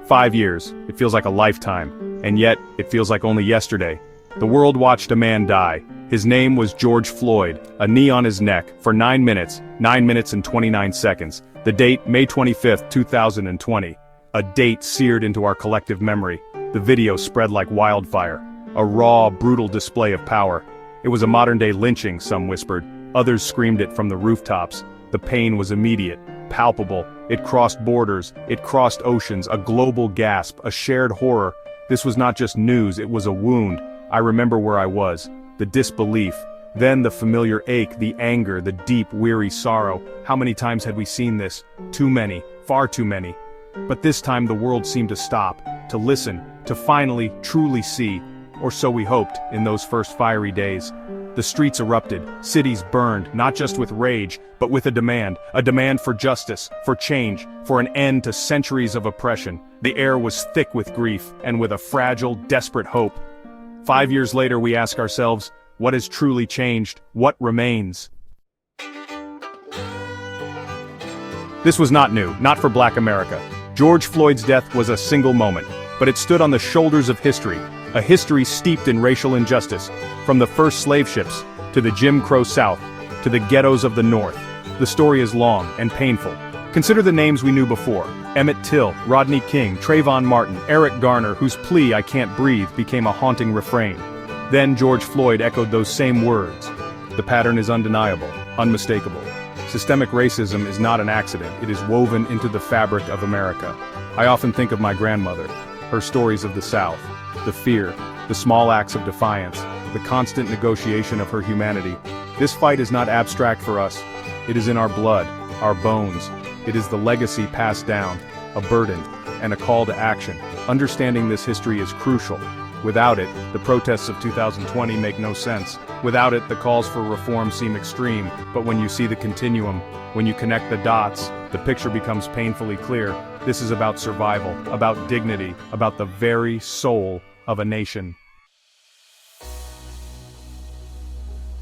5 years, it feels like a lifetime, and yet, it feels like only yesterday. The world watched a man die. His name was George Floyd, a knee on his neck, for 9 minutes and 29 seconds. The date, May 25, 2020. A date seared into our collective memory. The video spread like wildfire. A raw, brutal display of power. It was a modern-day lynching, some whispered. Others screamed it from the rooftops. The pain was immediate, palpable. It crossed borders, it crossed oceans, a global gasp, a shared horror. This was not just news, it was a wound. I remember where I was. The disbelief. Then the familiar ache, the anger, the deep, weary sorrow. How many times had we seen this? Too many, far too many. But this time the world seemed to stop, to listen, to finally, truly see. Or so we hoped, in those first fiery days. The streets erupted, cities burned, not just with rage, but with a demand for justice, for change, for an end to centuries of oppression. The air was thick with grief, and with a fragile, desperate hope. 5 years later we ask ourselves, what has truly changed? What remains? This was not new, not for Black America. George Floyd's death was a single moment, but it stood on the shoulders of history, a history steeped in racial injustice, from the first slave ships, to the Jim Crow South, to the ghettos of the North. The story is long and painful. Consider the names we knew before: Emmett Till, Rodney King, Trayvon Martin, Eric Garner, whose plea, "I can't breathe," became a haunting refrain. Then George Floyd echoed those same words. The pattern is undeniable, unmistakable. Systemic racism is not an accident, it is woven into the fabric of America. I often think of my grandmother, her stories of the South, the fear, the small acts of defiance, the constant negotiation of her humanity. This fight is not abstract for us. It is in our blood, our bones. It is the legacy passed down, a burden, and a call to action. Understanding this history is crucial. Without it, the protests of 2020 make no sense. Without it, the calls for reform seem extreme. But when you see the continuum, when you connect the dots, the picture becomes painfully clear. This is about survival, about dignity, about the very soul of a nation.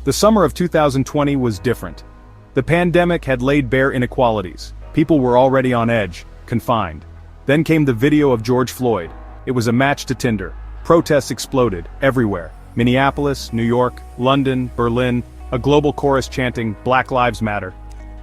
The summer of 2020 was different. The pandemic had laid bare inequalities. People were already on edge, confined. Then came the video of George Floyd. It was a match to Tinder. Protests exploded, everywhere. Minneapolis, New York, London, Berlin, a global chorus chanting, "Black Lives Matter."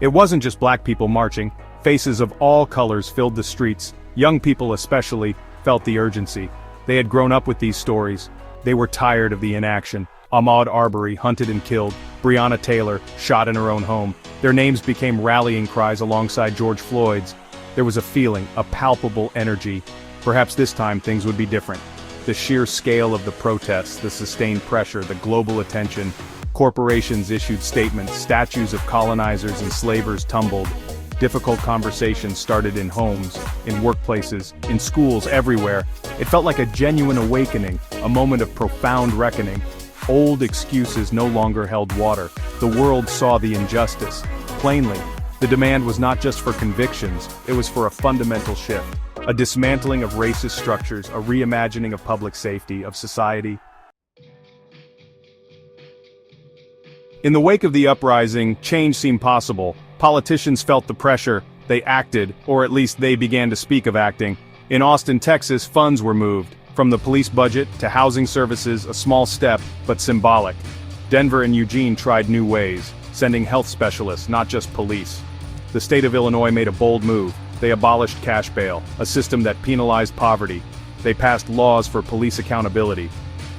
It wasn't just black people marching. Faces of all colors filled the streets. Young people especially felt the urgency. They had grown up with these stories. They were tired of the inaction. Ahmaud Arbery hunted and killed, Breonna Taylor shot in her own home. Their names became rallying cries alongside George Floyd's. There was a feeling, a palpable energy. Perhaps this time things would be different. The sheer scale of the protests, the sustained pressure, the global attention. Corporations issued statements, statues of colonizers and slavers tumbled. Difficult conversations started in homes, in workplaces, in schools, everywhere. It felt like a genuine awakening, a moment of profound reckoning. Old excuses no longer held water. The world saw the injustice. Plainly, the demand was not just for convictions, it was for a fundamental shift. A dismantling of racist structures, a reimagining of public safety, of society. In the wake of the uprising, change seemed possible. Politicians felt the pressure, they acted, or at least they began to speak of acting. In Austin, Texas, funds were moved. From the police budget to housing services, a small step, but symbolic. Denver and Eugene tried new ways, sending health specialists, not just police. The state of Illinois made a bold move. They abolished cash bail, a system that penalized poverty. They passed laws for police accountability.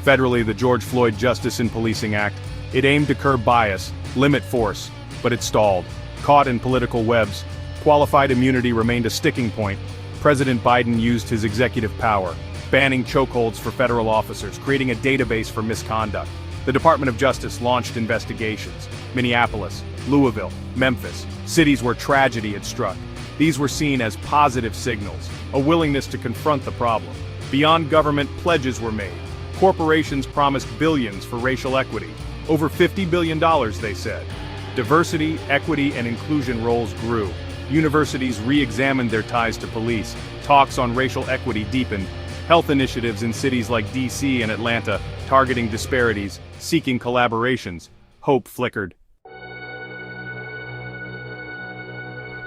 Federally, the George Floyd Justice in Policing Act, it aimed to curb bias, limit force, but it stalled. Caught in political webs, qualified immunity remained a sticking point. President Biden used his executive power, banning chokeholds for federal officers, creating a database for misconduct. The Department of Justice launched investigations. Minneapolis, Louisville, Memphis, cities where tragedy had struck. These were seen as positive signals, a willingness to confront the problem. Beyond government, pledges were made. Corporations promised billions for racial equity. Over $50 billion, they said. Diversity, equity, and inclusion roles grew. Universities re-examined their ties to police. Talks on racial equity deepened. Health initiatives in cities like DC and Atlanta, targeting disparities, seeking collaborations. Hope flickered.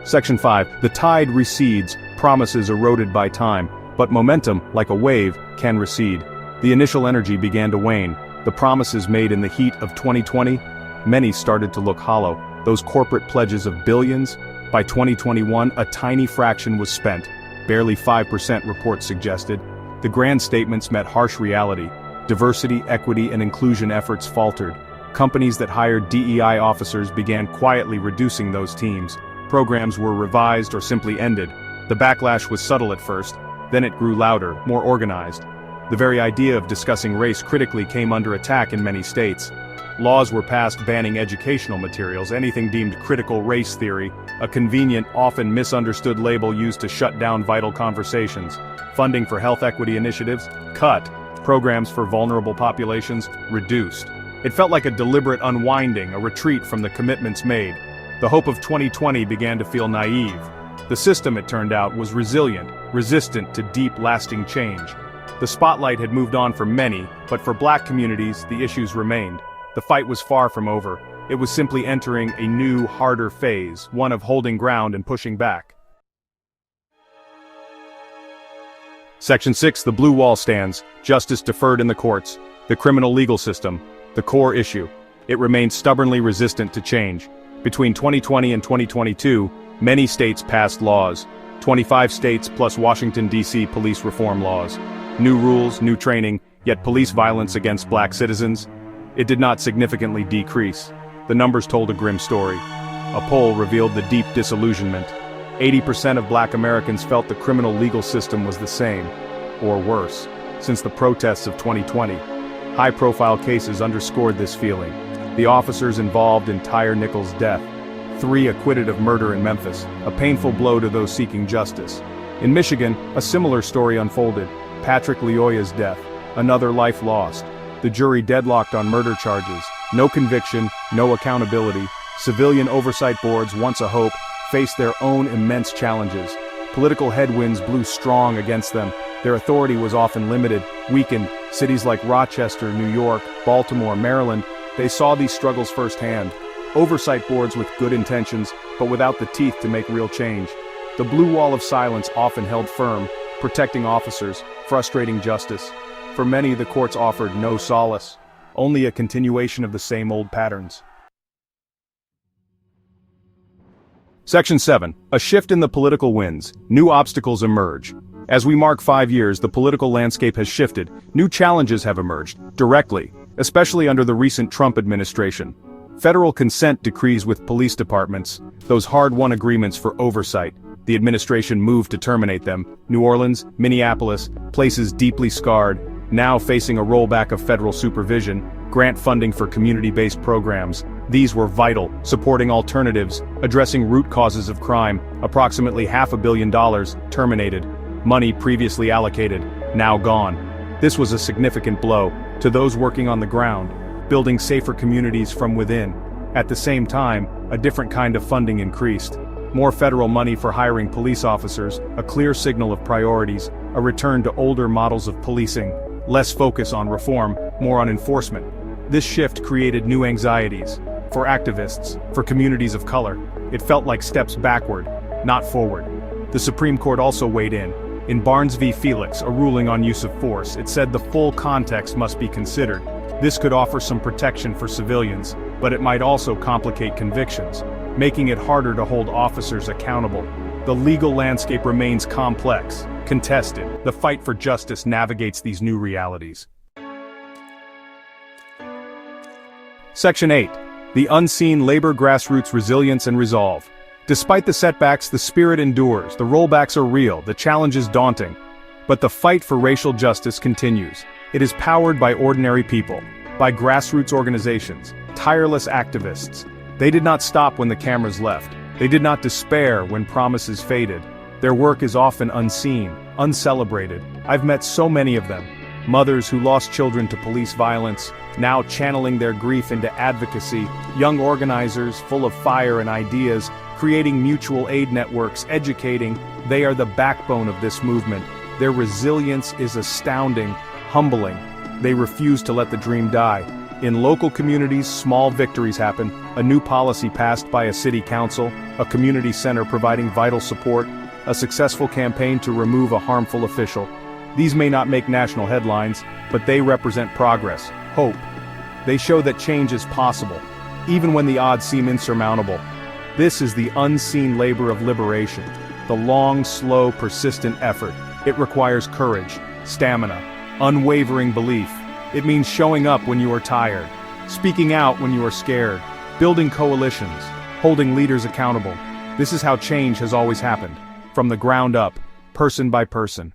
Section 5. The tide recedes, promises eroded by time. But momentum, like a wave, can recede. The initial energy began to wane. The promises made in the heat of 2020, many started to look hollow. Those corporate pledges of billions, by 2021, a tiny fraction was spent. Barely 5%, reports suggested. The grand statements met harsh reality. Diversity, equity, and inclusion efforts faltered. Companies that hired DEI officers began quietly reducing those teams. Programs were revised or simply ended. The backlash was subtle at first, then it grew louder, more organized. The very idea of discussing race critically came under attack in many states. Laws were passed banning educational materials, anything deemed critical race theory, a convenient, often misunderstood label used to shut down vital conversations. Funding for health equity initiatives, cut. Programs for vulnerable populations, reduced. It felt like a deliberate unwinding, a retreat from the commitments made. The hope of 2020 began to feel naive. The system, it turned out, was resilient, resistant to deep, lasting change. The spotlight had moved on for many, but for Black communities, the issues remained. The fight was far from over. It was simply entering a new, harder phase, one of holding ground and pushing back. Section 6, the blue wall stands, justice deferred in the courts, the criminal legal system, the core issue. It remained stubbornly resistant to change. Between 2020 and 2022, many states passed laws. 25 states plus Washington, D.C. police reform laws. New rules, new training, yet police violence against Black citizens, it did not significantly decrease. The numbers told a grim story. A poll revealed the deep disillusionment. 80% of Black Americans felt the criminal legal system was the same, or worse, since the protests of 2020. High-profile cases underscored this feeling. The officers involved in Tyre Nichols' death. 3 acquitted of murder in Memphis, a painful blow to those seeking justice. In Michigan, a similar story unfolded. Patrick Lyoya's death, another life lost. The jury deadlocked on murder charges. No conviction, no accountability. Civilian oversight boards, once a hope, faced their own immense challenges. Political headwinds blew strong against them. Their authority was often limited, weakened. Cities like Rochester, New York, Baltimore, Maryland, they saw these struggles firsthand. Oversight boards with good intentions, but without the teeth to make real change. The blue wall of silence often held firm, protecting officers, frustrating justice. For many, the courts offered no solace, only a continuation of the same old patterns. Section 7. A shift in the political winds. New obstacles emerge. As we mark 5 years, the political landscape has shifted. New challenges have emerged, directly, especially under the recent Trump administration. Federal consent decrees with police departments, those hard-won agreements for oversight. The administration moved to terminate them. New Orleans, Minneapolis, places deeply scarred, now facing a rollback of federal supervision, grant funding for community-based programs. These were vital, supporting alternatives, addressing root causes of crime. Approximately $500 million terminated. Money previously allocated, now gone. This was a significant blow to those working on the ground, building safer communities from within. At the same time, a different kind of funding increased. More federal money for hiring police officers, a clear signal of priorities, a return to older models of policing, less focus on reform, more on enforcement. This shift created new anxieties. For activists, for communities of color, it felt like steps backward, not forward. The Supreme Court also weighed in. In Barnes v. Felix, a ruling on use of force, it said the full context must be considered. This could offer some protection for civilians, but it might also complicate convictions, making it harder to hold officers accountable. The legal landscape remains complex, contested. The fight for justice navigates these new realities. Section 8. The unseen labor grassroots resilience and resolve. Despite the setbacks, the spirit endures, the rollbacks are real, the challenge is daunting. But the fight for racial justice continues. It is powered by ordinary people, by grassroots organizations, tireless activists. They did not stop when the cameras left. They did not despair when promises faded. Their work is often unseen, uncelebrated. I've met so many of them. Mothers who lost children to police violence, now channeling their grief into advocacy, young organizers full of fire and ideas, creating mutual aid networks, educating. They are the backbone of this movement. Their resilience is astounding, humbling. They refuse to let the dream die. In local communities, small victories happen. A new policy passed by a city council, a community center providing vital support. a successful campaign to remove a harmful official. These may not make national headlines, but they represent progress, hope. They show that change is possible, even when the odds seem insurmountable. This is the unseen labor of liberation, the long, slow, persistent effort. It requires courage, stamina, unwavering belief. It means showing up when you are tired, speaking out when you are scared, building coalitions, holding leaders accountable. This is how change has always happened, from the ground up, person by person.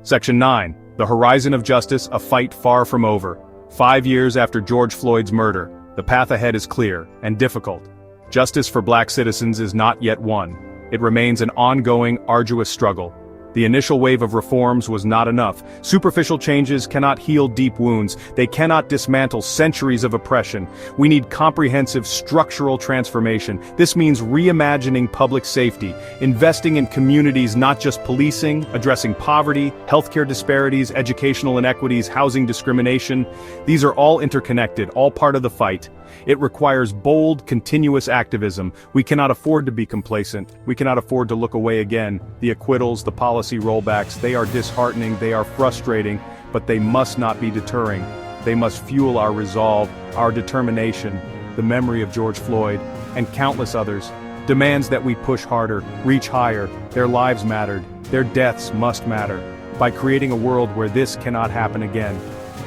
Section 9. The Horizon of Justice, a fight far from over. 5 years after George Floyd's murder, the path ahead is clear and difficult. Justice for Black citizens is not yet won. It remains an ongoing, arduous struggle. The initial wave of reforms was not enough. Superficial changes cannot heal deep wounds. They cannot dismantle centuries of oppression. We need comprehensive structural transformation. This means reimagining public safety, investing in communities, not just policing, addressing poverty, healthcare disparities, educational inequities, housing discrimination. These are all interconnected, all part of the fight. It requires bold, continuous activism. We cannot afford to be complacent. We cannot afford to look away again. The acquittals, the policy rollbacks, they are disheartening, they are frustrating, but they must not be deterring. They must fuel our resolve, our determination. The memory of George Floyd, and countless others, demands that we push harder, reach higher. Their lives mattered. Their deaths must matter. By creating a world where this cannot happen again.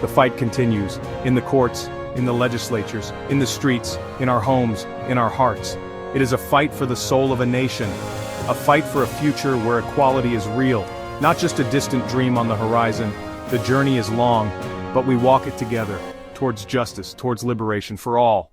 The fight continues, in the courts, in the legislatures, in the streets, in our homes, in our hearts. It is a fight for the soul of a nation, a fight for a future where equality is real, not just a distant dream on the horizon. The journey is long, but we walk it together, towards justice, towards liberation for all.